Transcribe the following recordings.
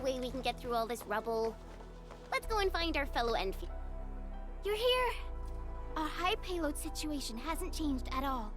way we can get through all this rubble. Let's go and find our fellow Enfield. You're here! Our high payload situation hasn't changed at all.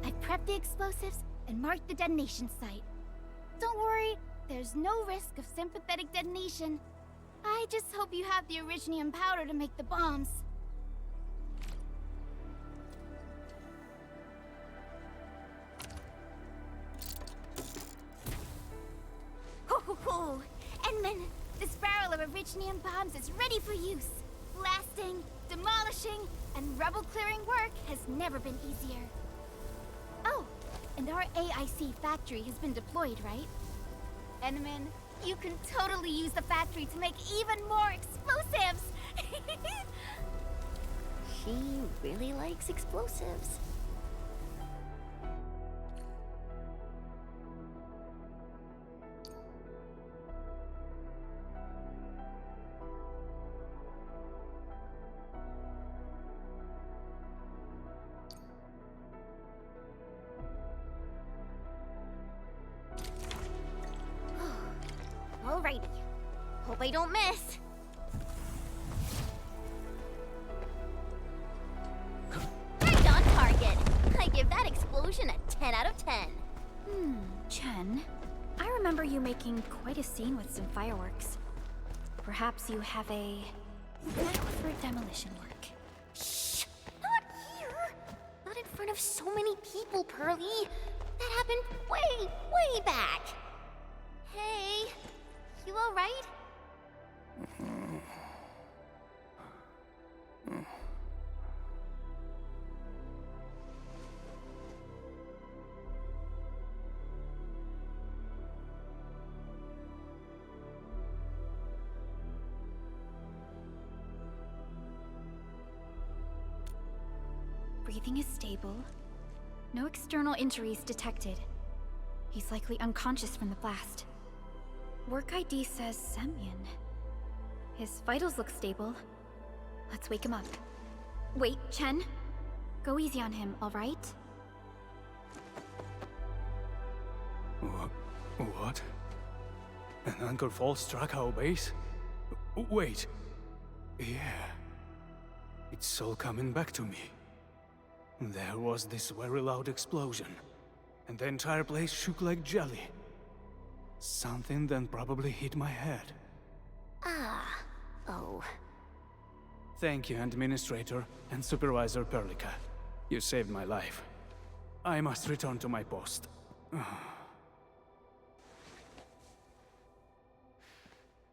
I've prepped the explosives and marked the detonation site. Don't worry, there's no risk of sympathetic detonation. I just hope you have the Arknights powder to make the bombs. Ho ho ho! Endman, this barrel of Arknights bombs is ready for use. Blasting, demolishing, and rubble-clearing work has never been easier. Oh, and our AIC factory has been deployed, right? Endman, you can totally use the factory to make even more explosives! She really likes explosives. Alrighty. Hope I don't miss. Right on target. I give that explosion a 10 out of 10. Chen, I remember you making quite a scene with some fireworks. Perhaps you have a knack for demolition work. Shh! Not here! Not in front of so many people, Pearly. That happened way back. Hey, you alright? Breathing is stable. No external injuries detected. He's likely unconscious from the blast. Work ID says Semyon. His vitals look stable. Let's wake him up. Wait, Chen. Go easy on him, alright? What? An Anchor Fall struck our base? Wait. Yeah. It's all coming back to me. There was this very loud explosion, and the entire place shook like jelly. Something then probably hit my head. Oh. Thank you, Administrator and Supervisor Perlica. You saved my life. I must return to my post.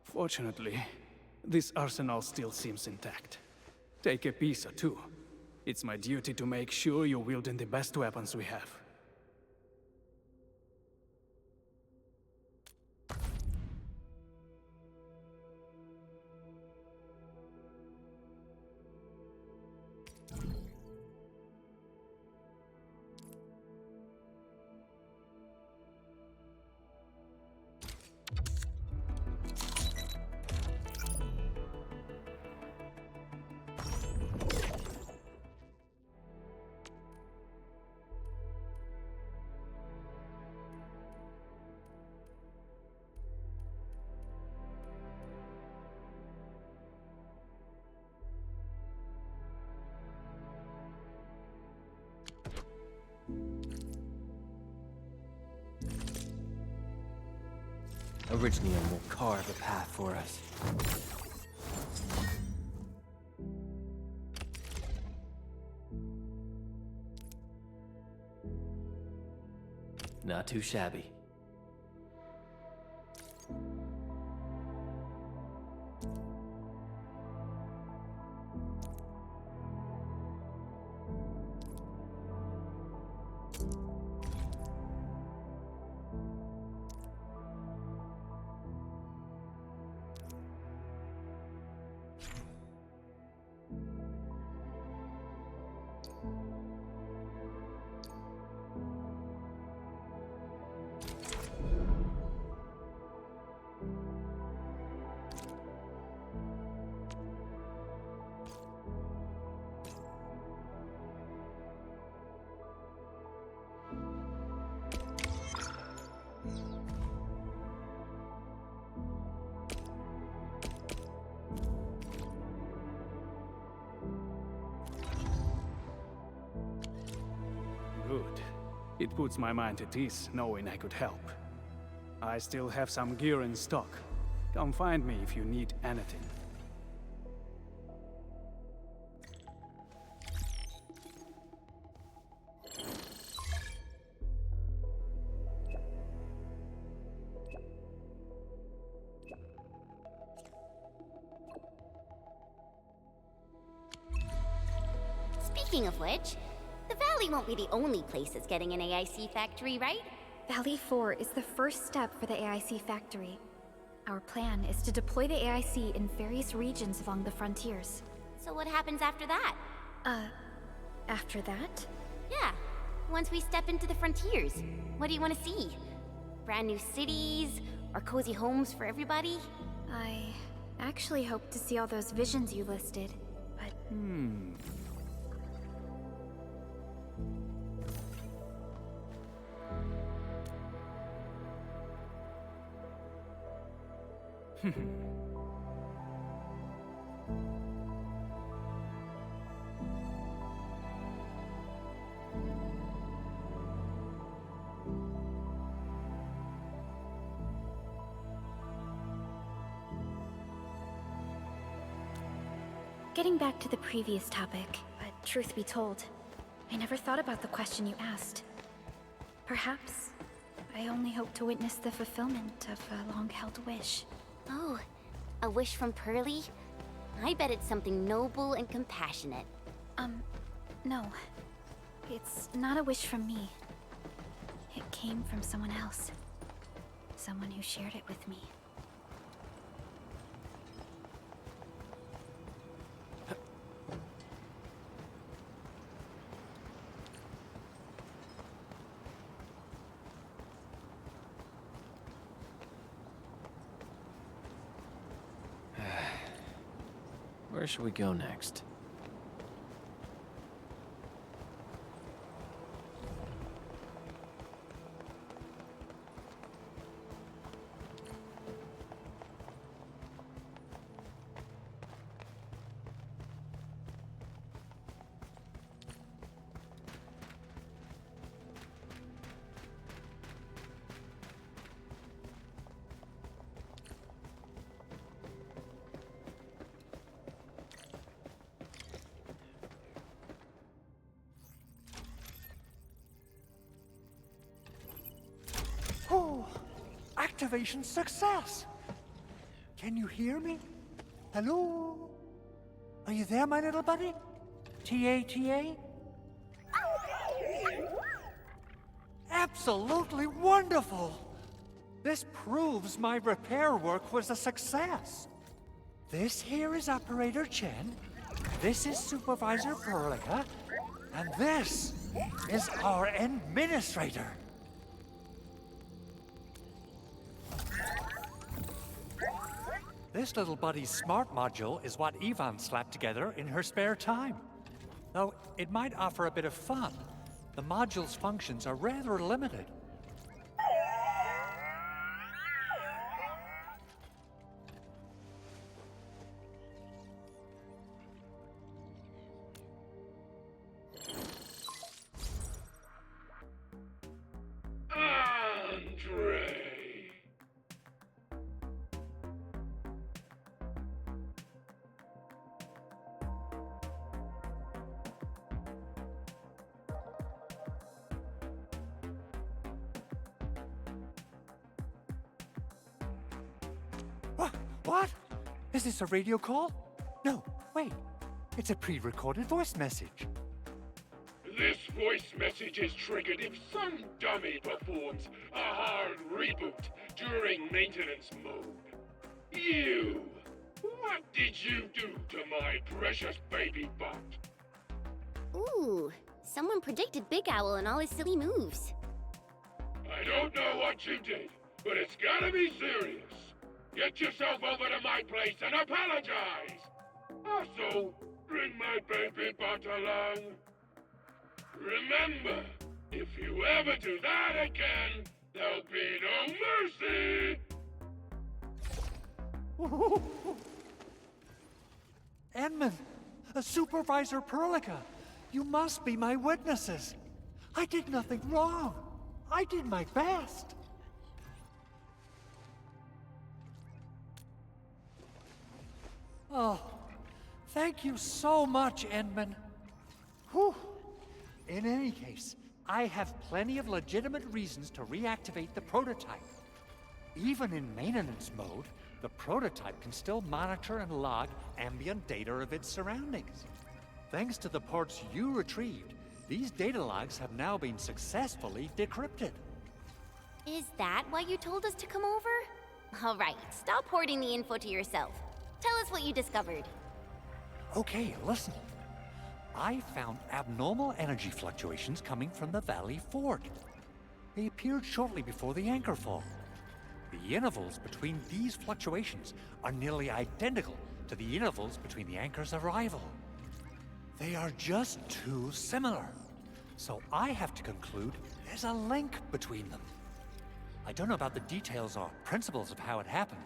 Fortunately, this arsenal still seems intact. Take a piece or two. It's my duty to make sure you're wielding the best weapons we have. Arknights will carve a path for us. Not too shabby. It puts my mind at ease knowing I could help. I still have some gear in stock. Come find me if you need anything. Speaking of which, the Valley won't be the only place that's getting an AIC factory, right? Valley 4 is the first step for the AIC factory. Our plan is to deploy the AIC in various regions along the frontiers. So what happens after that? After that? Yeah, once we step into the frontiers, what do you want to see? Brand new cities, or cozy homes for everybody? I actually hope to see all those visions you listed, but... Getting back to the previous topic, but truth be told, I never thought about the question you asked. Perhaps I only hope to witness the fulfillment of a long-held wish. Oh, a wish from Pearly? I bet it's something noble and compassionate. No. It's not a wish from me. It came from someone else. Someone who shared it with me. Where should we go next? Oh, activation success! Can you hear me? Hello? Are you there, my little buddy? T-A-T-A? Absolutely wonderful! This proves my repair work was a success. This here is Operator Chen, this is Supervisor Perlica, and this is our Administrator. This little buddy's smart module is what Yvonne slapped together in her spare time. Though it might offer a bit of fun, the module's functions are rather limited. What? Is this a radio call? No, wait. It's a pre-recorded voice message. This voice message is triggered if some dummy performs a hard reboot during maintenance mode. You! What did you do to my precious baby bot? Ooh, someone predicted Big Owl and all his silly moves. I don't know what you did, but it's gotta be serious. Get yourself over to my place and apologize! Also, bring my baby bot along. Remember, if you ever do that again, there'll be no mercy! Edmund, Supervisor Perlica, you must be my witnesses. I did nothing wrong. I did my best. Oh, thank you so much, Endman. Whew. In any case, I have plenty of legitimate reasons to reactivate the prototype. Even in maintenance mode, the prototype can still monitor and log ambient data of its surroundings. Thanks to the parts you retrieved, these data logs have now been successfully decrypted. Is that why you told us to come over? All right, stop hoarding the info to yourself. Tell us what you discovered. Okay, listen. I found abnormal energy fluctuations coming from the Valley Fort. They appeared shortly before the anchor fall. The intervals between these fluctuations are nearly identical to the intervals between the anchor's arrival. They are just too similar. So I have to conclude there's a link between them. I don't know about the details or principles of how it happened,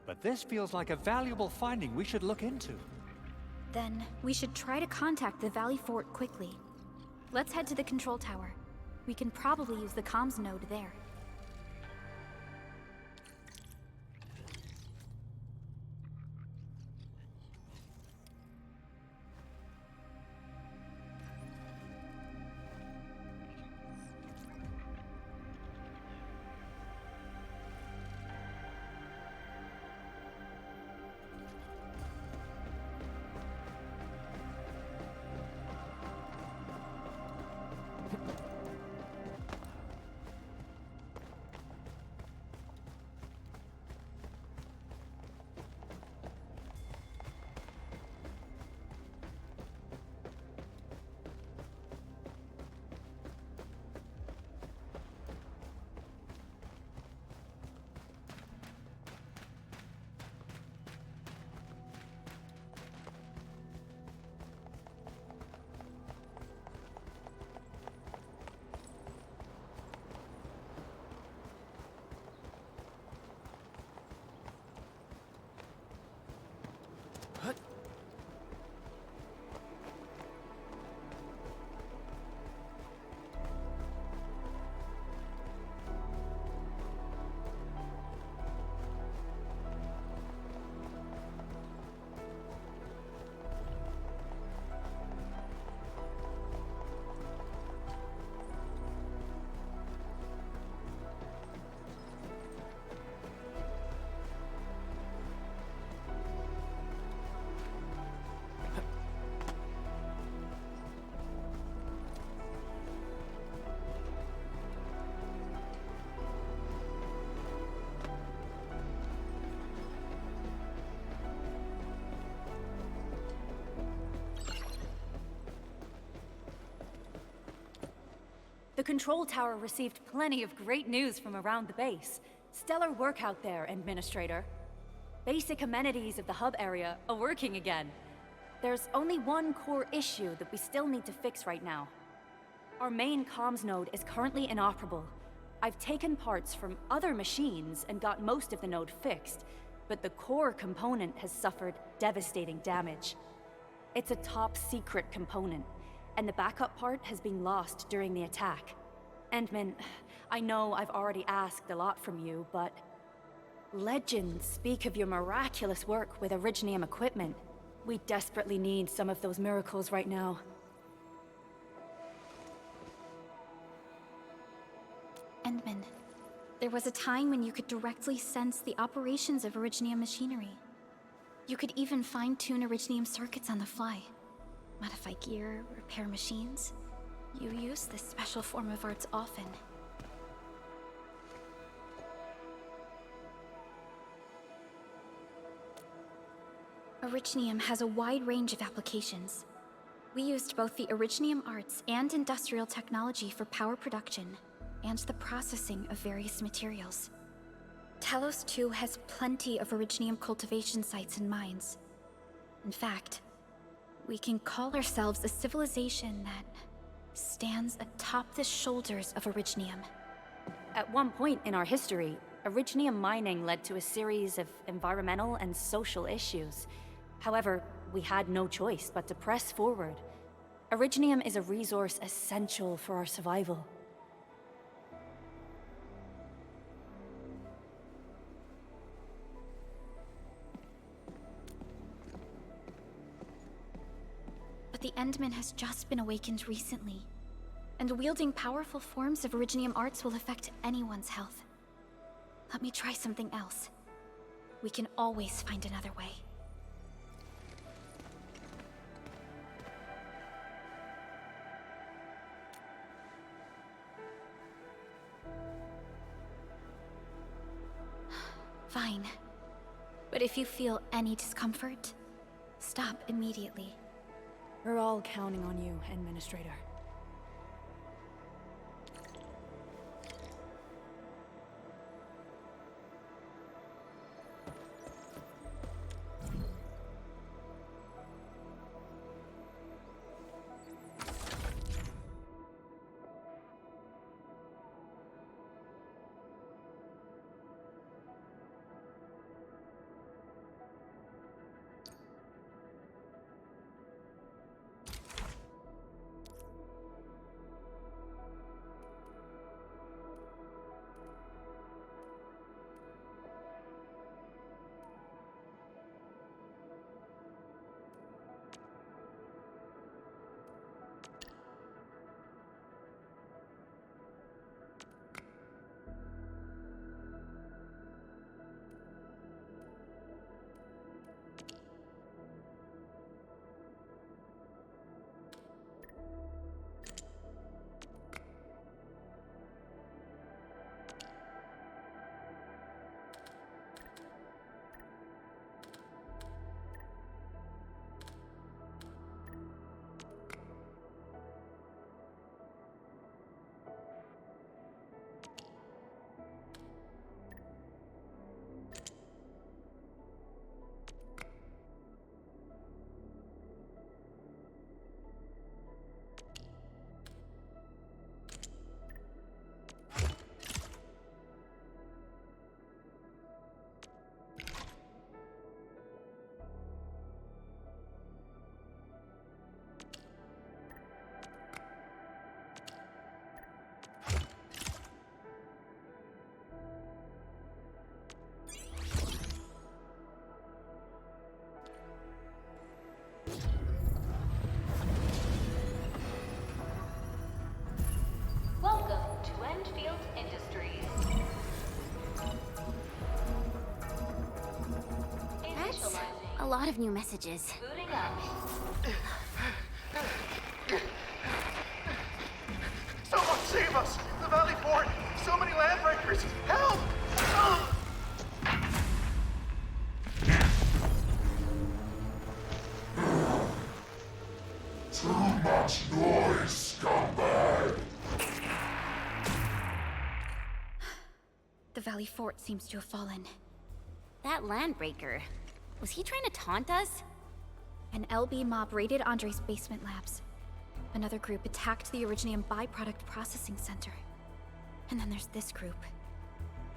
but this feels like a valuable finding we should look into. Then we should try to contact the Valley Fort quickly. Let's head to the control tower. We can probably use the comms node there. The control tower received plenty of great news from around the base. Stellar work out there, Administrator. Basic amenities of the hub area are working again. There's only one core issue that we still need to fix right now. Our main comms node is currently inoperable. I've taken parts from other machines and got most of the node fixed, but the core component has suffered devastating damage. It's a top-secret component, and the backup part has been lost during the attack. Endman, I know I've already asked a lot from you, but legends speak of your miraculous work with Originium equipment. We desperately need some of those miracles right now. Endman, there was a time when you could directly sense the operations of Originium machinery. You could even fine-tune Originium circuits on the fly. Modify gear, repair machines. You use this special form of arts often. Originium has a wide range of applications. We used both the Originium arts and industrial technology for power production, and the processing of various materials. Telos, too, has plenty of Originium cultivation sites and mines. In fact, we can call ourselves a civilization that stands atop the shoulders of Originium. At one point in our history, Originium mining led to a series of environmental and social issues. However, we had no choice but to press forward. Originium is a resource essential for our survival. But the Endman has just been awakened recently, and wielding powerful forms of Originium arts will affect anyone's health. Let me try something else. We can always find another way. Fine. But if you feel any discomfort, stop immediately. We're all counting on you, Administrator. Welcome to Endfield Industries. That's a lot of new messages. Booting up. Someone save us! The Valley Fort! So many landbreakers! Help! Too much noise, scumbag! The Valley Fort seems to have fallen. That landbreaker, was he trying to taunt us? An LB mob raided Andre's basement labs. Another group attacked the Originium byproduct processing center. And then there's this group.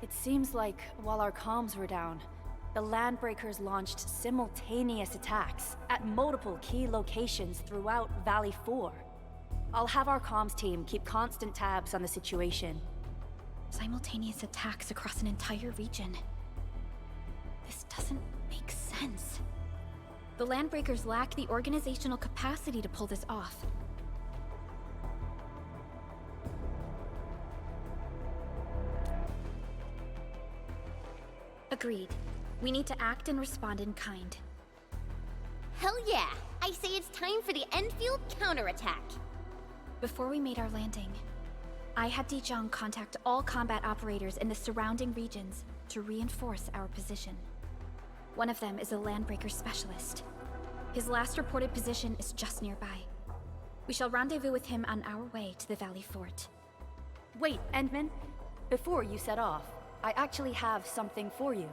It seems like while our comms were down, the Landbreakers launched simultaneous attacks at multiple key locations throughout Valley 4. I'll have our comms team keep constant tabs on the situation. Simultaneous attacks across an entire region. This doesn't make sense. The Landbreakers lack the organizational capacity to pull this off. Agreed. We need to act and respond in kind. Hell yeah! I say it's time for the Endfield counterattack. Before we made our landing, I had Dijong contact all combat operators in the surrounding regions to reinforce our position. One of them is a Landbreaker specialist. His last reported position is just nearby. We shall rendezvous with him on our way to the Valley Fort. Wait, Endman. Before you set off, I actually have something for you.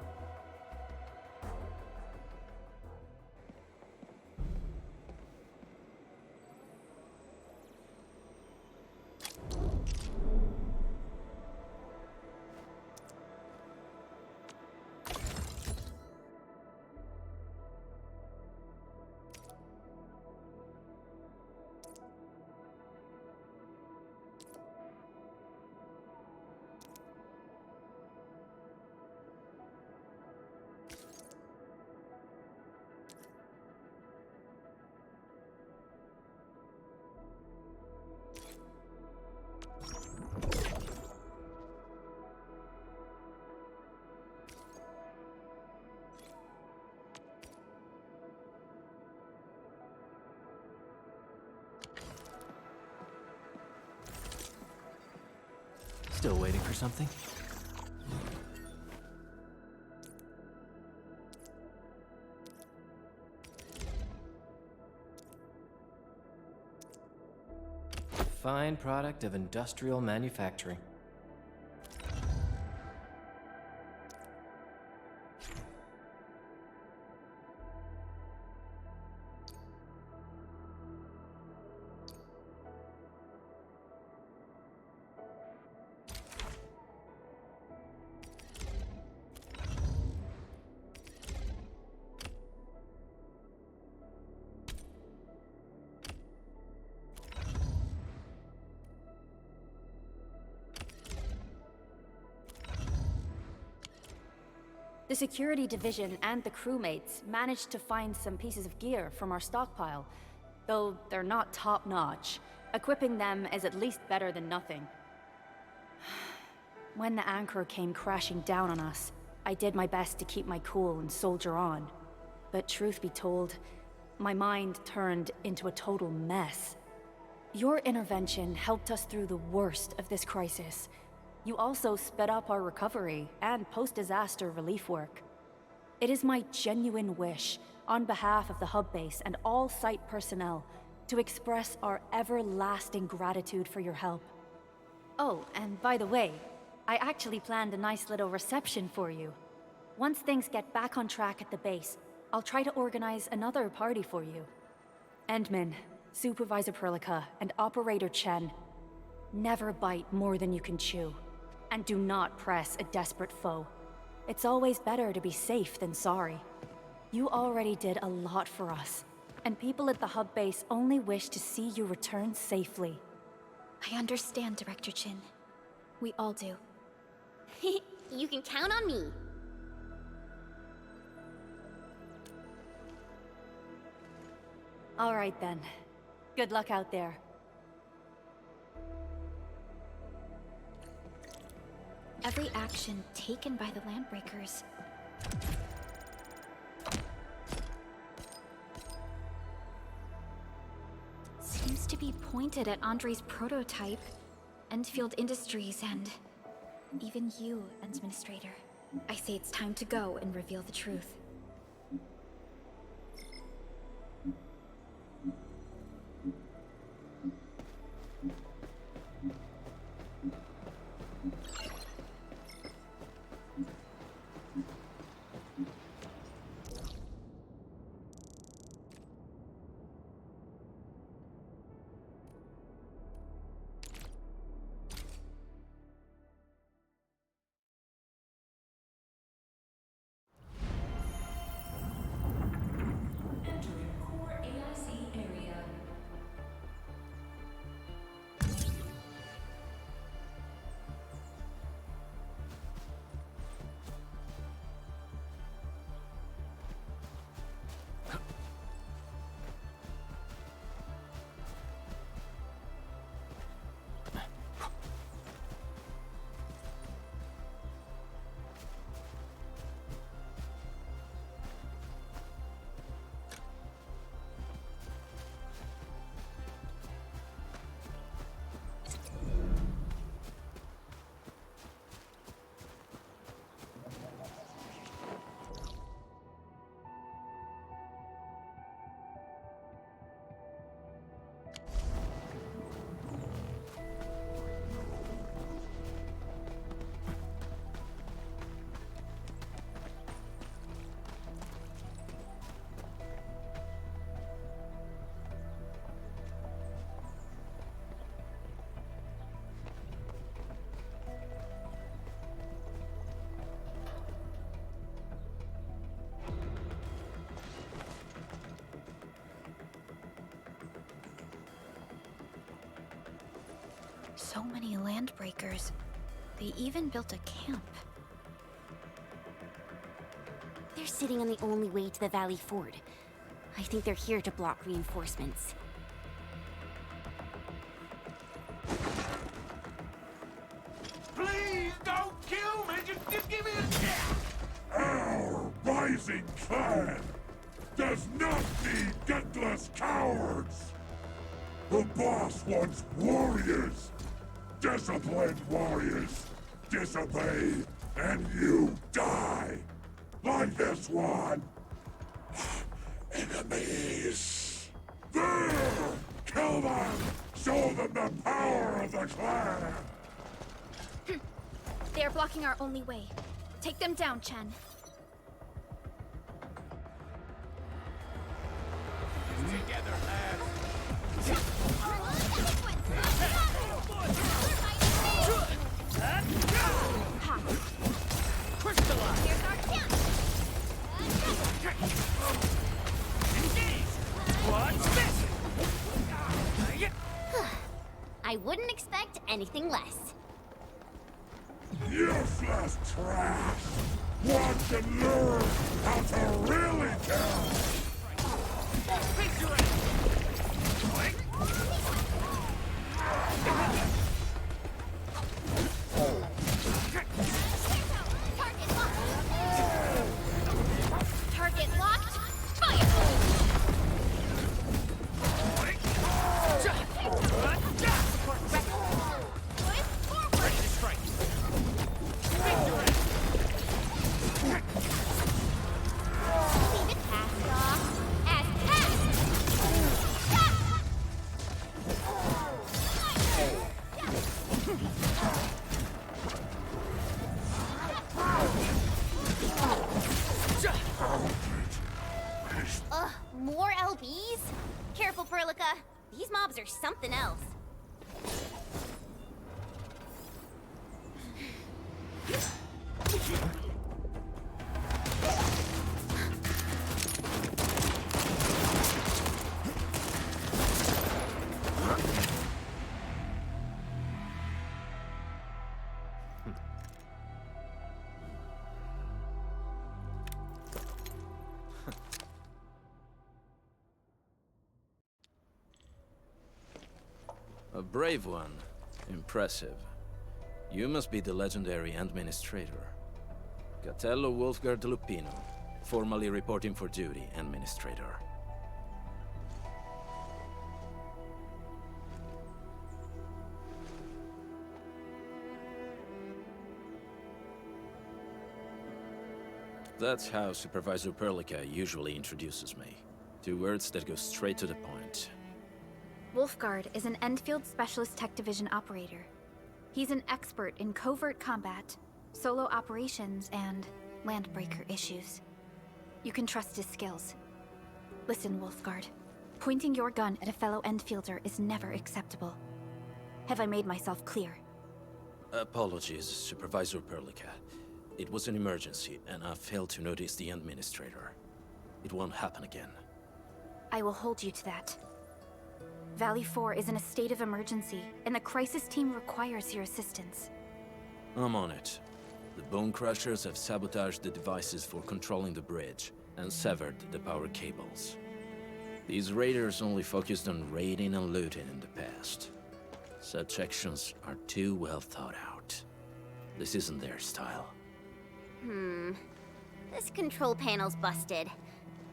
Still waiting for something? Fine product of industrial manufacturing. The security division and the crewmates managed to find some pieces of gear from our stockpile, though they're not top-notch. Equipping them is at least better than nothing. When the anchor came crashing down on us, I did my best to keep my cool and soldier on. But truth be told, my mind turned into a total mess. Your intervention helped us through the worst of this crisis. You also sped up our recovery and post-disaster relief work. It is my genuine wish, on behalf of the hub base and all site personnel, to express our everlasting gratitude for your help. Oh, and by the way, I actually planned a nice little reception for you. Once things get back on track at the base, I'll try to organize another party for you. Endman, Supervisor Perlica, and Operator Chen, never bite more than you can chew. And do not press a desperate foe. It's always better to be safe than sorry. You already did a lot for us, and people at the hub base only wish to see you return safely. I understand, Director Chin. We all do. You can count on me. All right then. Good luck out there. Every action taken by the Landbreakers seems to be pointed at Andre's prototype, Endfield Industries, and even you, Administrator. I say it's time to go and reveal the truth. So many Landbreakers. They even built a camp. They're sitting on the only way to the Valley Ford. I think they're here to block reinforcements. Please don't kill me! Just give me a chance! Our rising clan does not need gutless cowards! The boss wants warriors! Disciplined warriors disobey, and you die. Like this one. Enemies. There! Kill them! Show them the power of the clan! They are blocking our only way. Take them down, Chen. Together, lads! Crystallize! Here's our chance! Engage! What's this? I wouldn't expect anything less. Useless trash! Want to learn how to really kill! Target locked! Fire! Ready to strike. Leave it passed off as passed! Ugh, more LBs? Careful, Perlica. These mobs are something else. A brave one. Impressive. You must be the legendary administrator. Catello Wolfgard Lupino, formally reporting for duty, administrator. That's how Supervisor Perlica usually introduces me. 2 words that go straight to the point. Wolfgard is an Endfield Specialist Tech Division operator. He's an expert in covert combat, solo operations, and landbreaker issues. You can trust his skills. Listen, Wolfgard. Pointing your gun at a fellow Endfielder is never acceptable. Have I made myself clear? Apologies, Supervisor Perlica. It was an emergency, and I failed to notice the administrator. It won't happen again. I will hold you to that. Valley 4 is in a state of emergency, and the crisis team requires your assistance. I'm on it. The Bone Crushers have sabotaged the devices for controlling the bridge, and severed the power cables. These raiders only focused on raiding and looting in the past. Such actions are too well thought out. This isn't their style. This control panel's busted.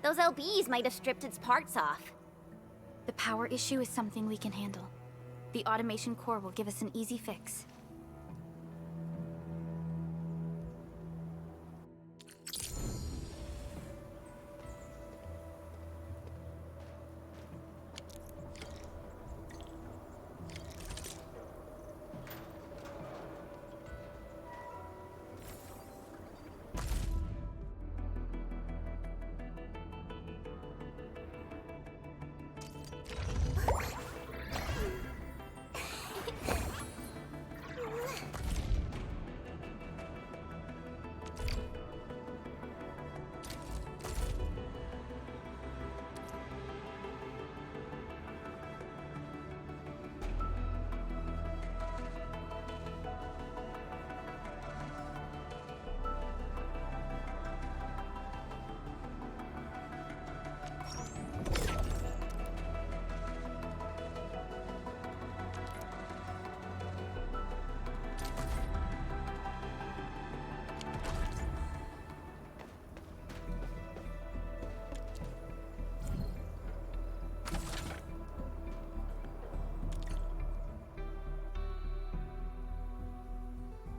Those LBs might have stripped its parts off. The power issue is something we can handle. The automation core will give us an easy fix.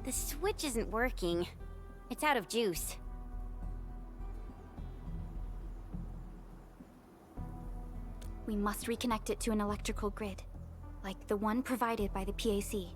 The switch isn't working. It's out of juice. We must reconnect it to an electrical grid, like the one provided by the PAC.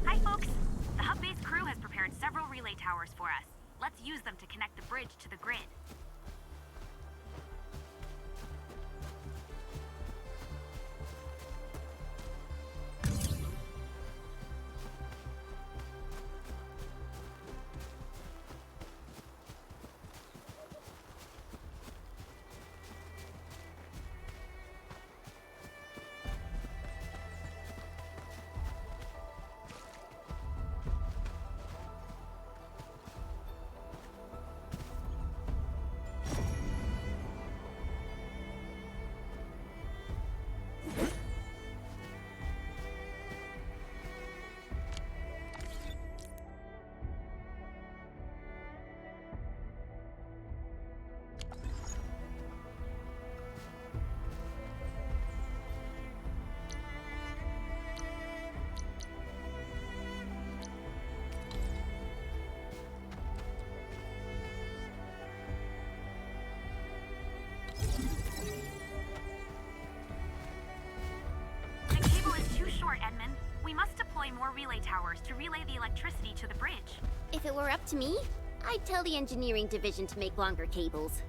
Hi, folks. The hub base crew has prepared several relay towers for us. Let's use them to connect the bridge to the grid. Edmund. We must deploy more relay towers to relay the electricity to the bridge. If it were up to me, I'd tell the engineering division to make longer cables.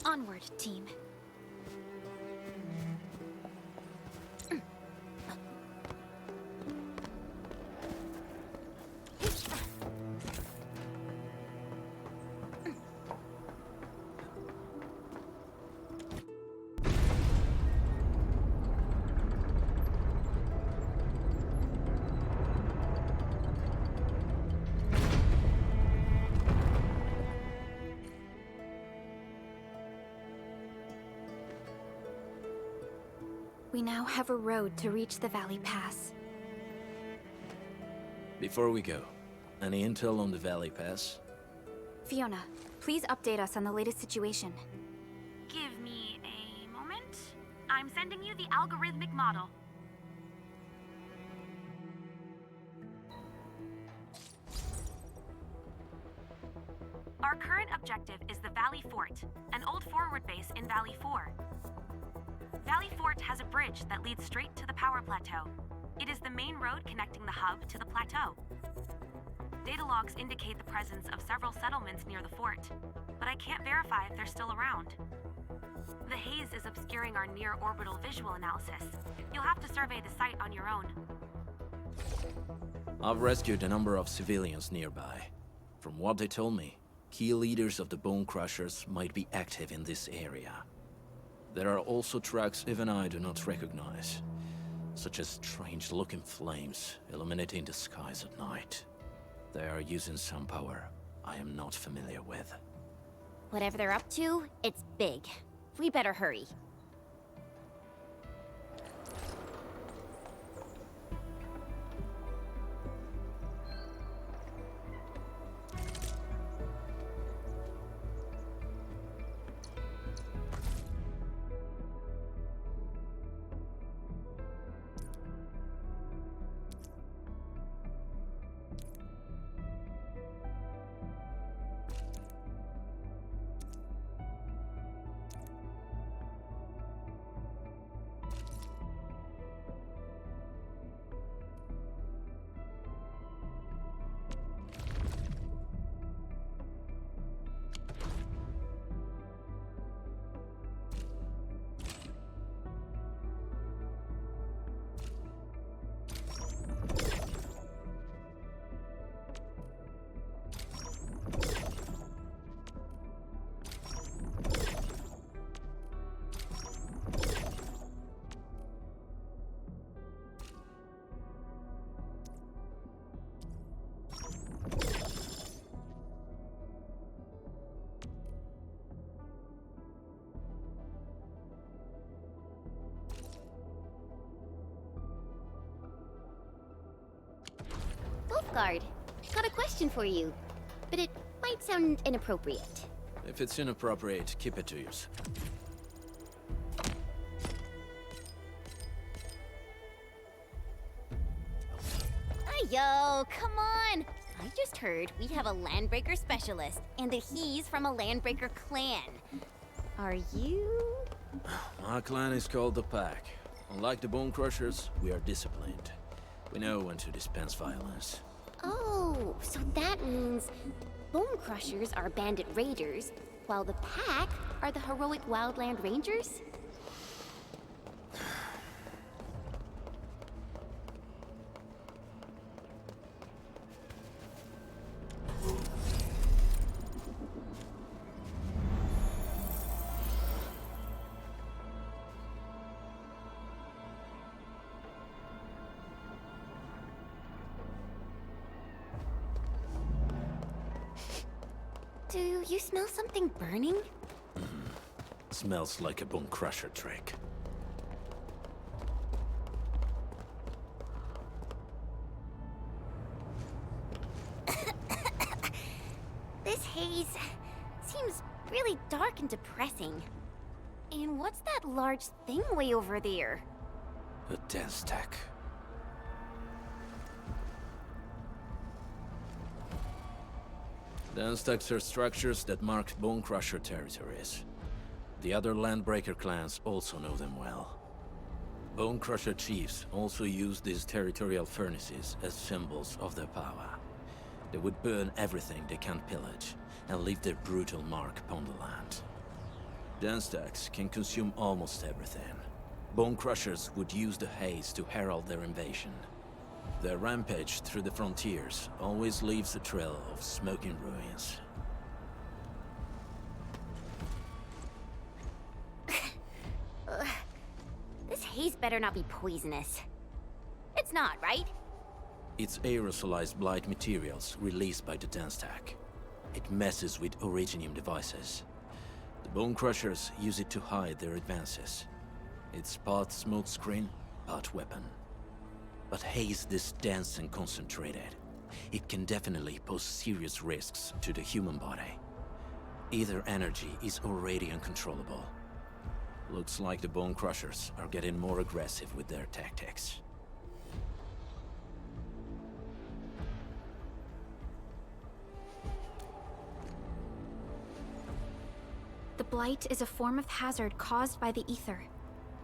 Onward, team. We now have a road to reach the Valley Pass. Before we go, any intel on the Valley Pass? Fiona, please update us on the latest situation. Give me a moment. I'm sending you the algorithmic model. Our current objective is the Valley Fort, an old forward base in Valley 4. Valley Fort has a bridge that leads straight to the power plateau. It is the main road connecting the hub to the plateau. Data logs indicate the presence of several settlements near the fort, but I can't verify if they're still around. The haze is obscuring our near-orbital visual analysis. You'll have to survey the site on your own. I've rescued a number of civilians nearby. From what they told me, key leaders of the Bone Crushers might be active in this area. There are also tracks even I do not recognize, such as strange-looking flames illuminating the skies at night. They are using some power I am not familiar with. Whatever they're up to, it's big. We better hurry. Guard, got a question for you, but it might sound inappropriate. If it's inappropriate, keep it to yourself. Yo, come on! I just heard we have a Landbreaker specialist, and that he's from a Landbreaker clan. Are you? My clan is called the Pack. Unlike the Bone Crushers, we are disciplined. We know when to dispense violence. Oh, so that means Bone Crushers are bandit raiders, while the Pack are the heroic Wildland Rangers? Do you smell something burning? Smells like a Bone Crusher trick. This haze seems really dark and depressing. And what's that large thing way over there? A dense tech. Dense techs are structures that mark Bone Crusher territories. The other Landbreaker clans also know them well. Bone Crusher chiefs also use these territorial furnaces as symbols of their power. They would burn everything they can't pillage, and leave their brutal mark upon the land. Dense stacks can consume almost everything. Bone Crushers would use the haze to herald their invasion. Their rampage through the frontiers always leaves a trail of smoking ruins. This haze better not be poisonous. It's not, right? It's aerosolized blight materials released by the dense stack. It messes with Originium devices. The Bone Crushers use it to hide their advances. It's part smokescreen, part weapon. But haze this dense and concentrated. It can definitely pose serious risks to the human body. Either energy is already uncontrollable. Looks like the Bone Crushers are getting more aggressive with their tactics. The blight is a form of hazard caused by the ether.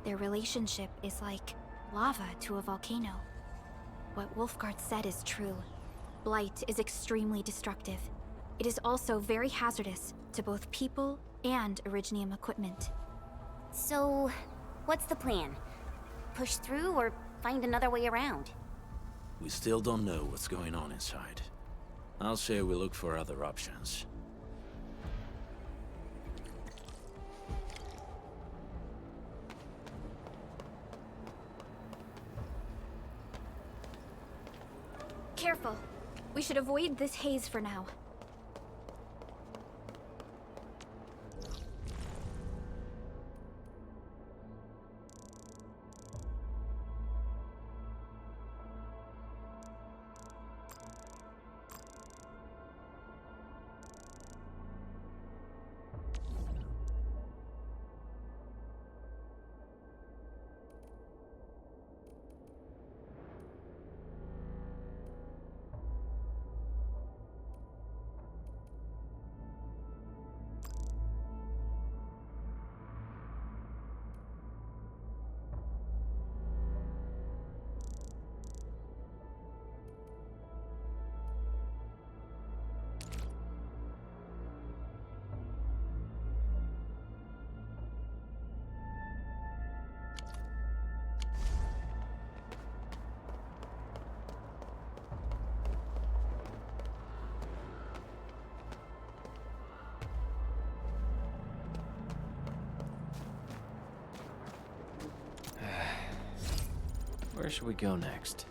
Their relationship is like lava to a volcano. What Wolfguard said is true. Blight is extremely destructive. It is also very hazardous to both people and Originium equipment. So, what's the plan? Push through or find another way around? We still don't know what's going on inside. I'll say we look for other options. Careful. We should avoid this haze for now. Where should we go next?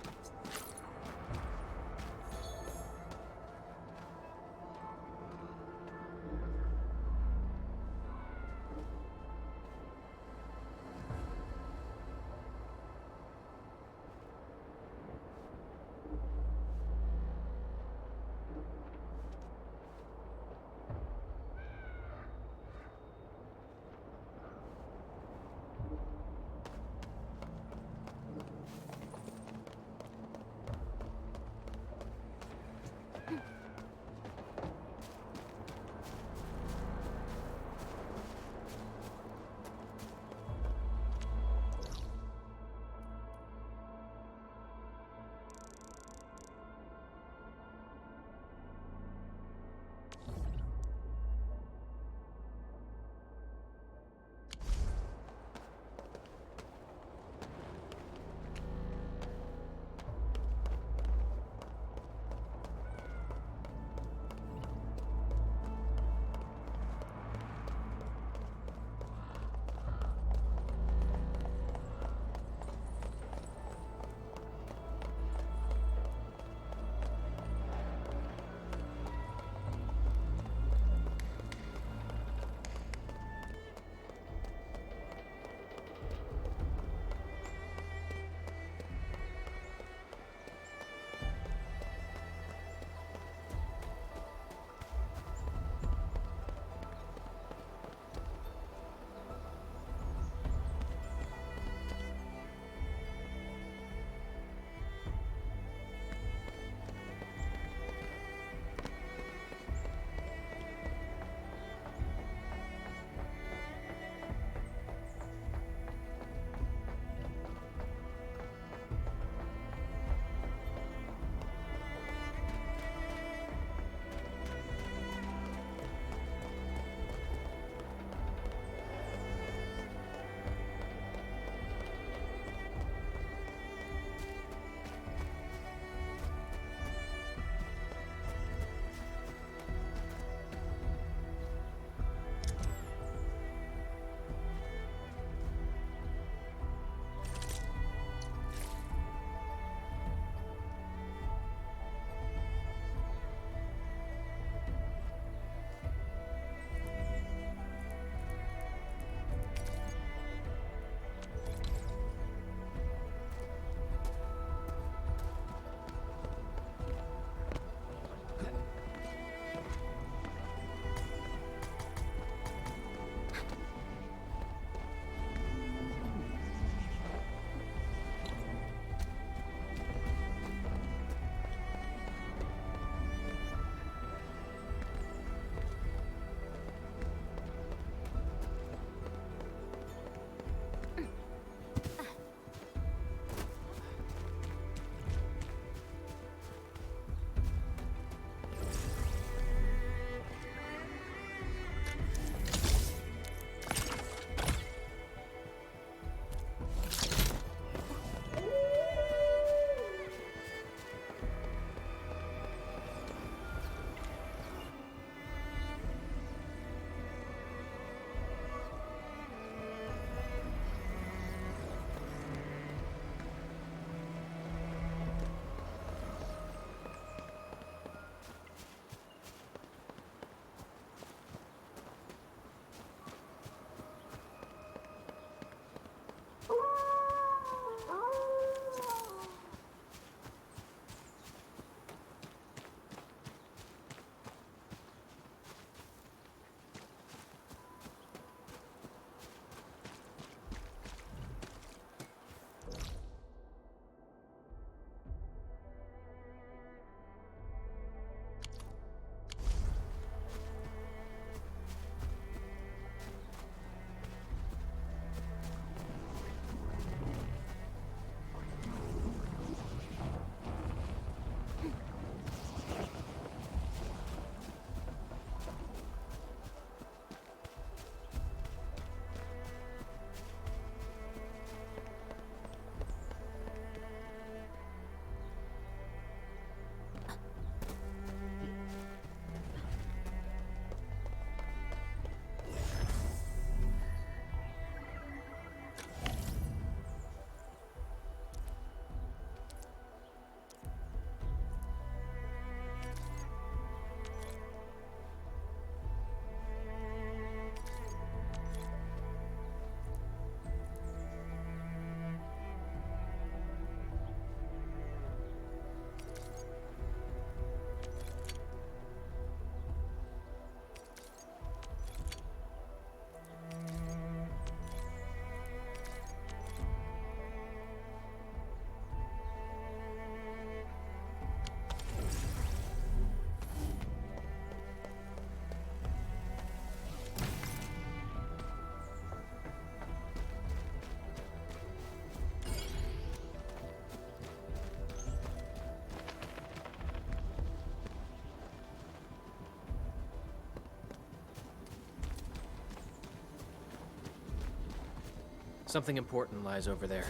Something important lies over there.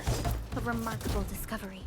A remarkable discovery.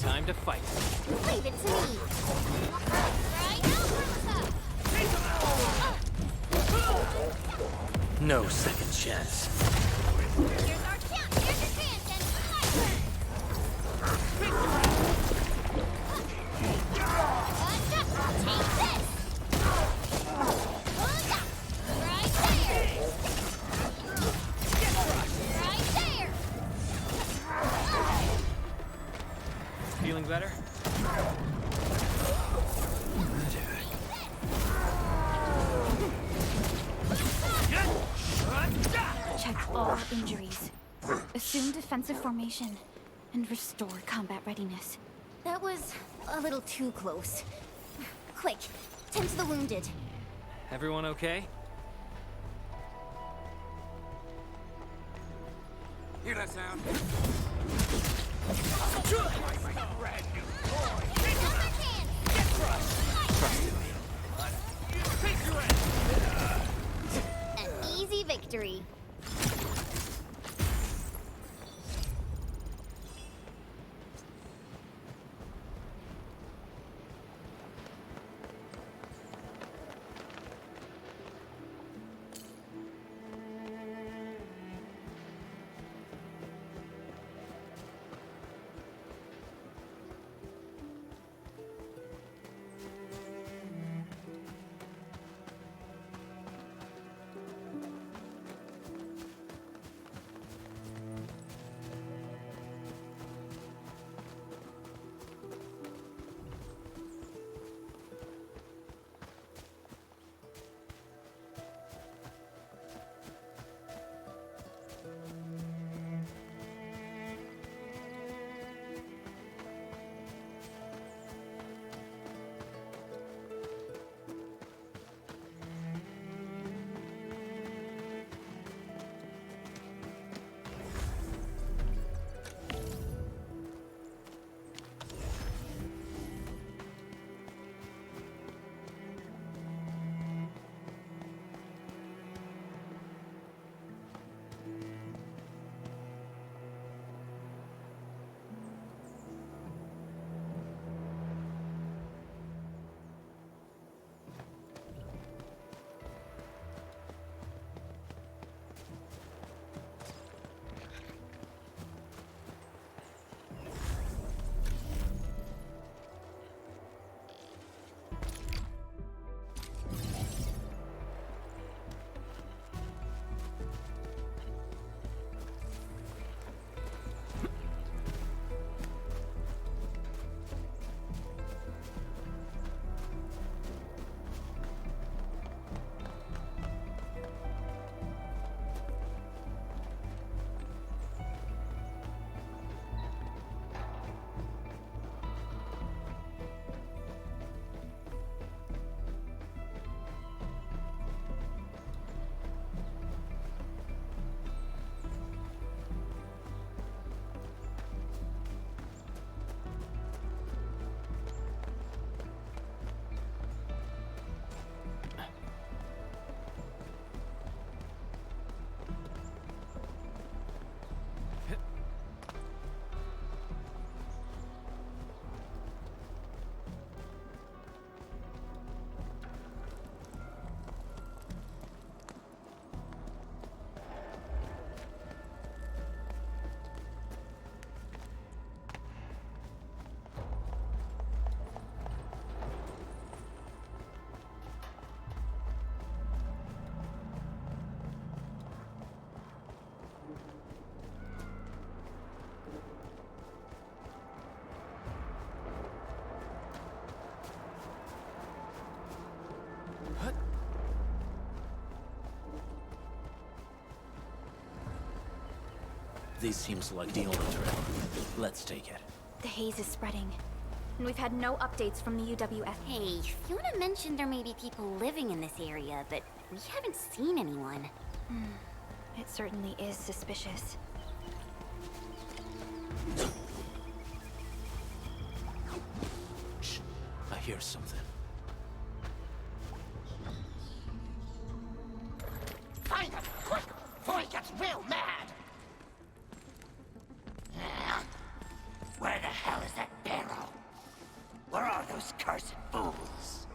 Time to fight. Leave it to me. No second chance. Here's our chance. Here's your chance, and take this. Right there. Right there. Feeling better? Check all injuries. Assume defensive formation. And restore combat readiness. That was a little too close. Quick, tend to the wounded. Everyone okay? Hear that sound? An easy victory. This seems like the only trail. Let's take it. The haze is spreading, and we've had no updates from the UWF. Hey, Fiona mentioned there may be people living in this area, but we haven't seen anyone. It certainly is suspicious. Shh. I hear something. Find him, quick, before he gets real mad! Where the hell is that barrel? Where are those cursed fools?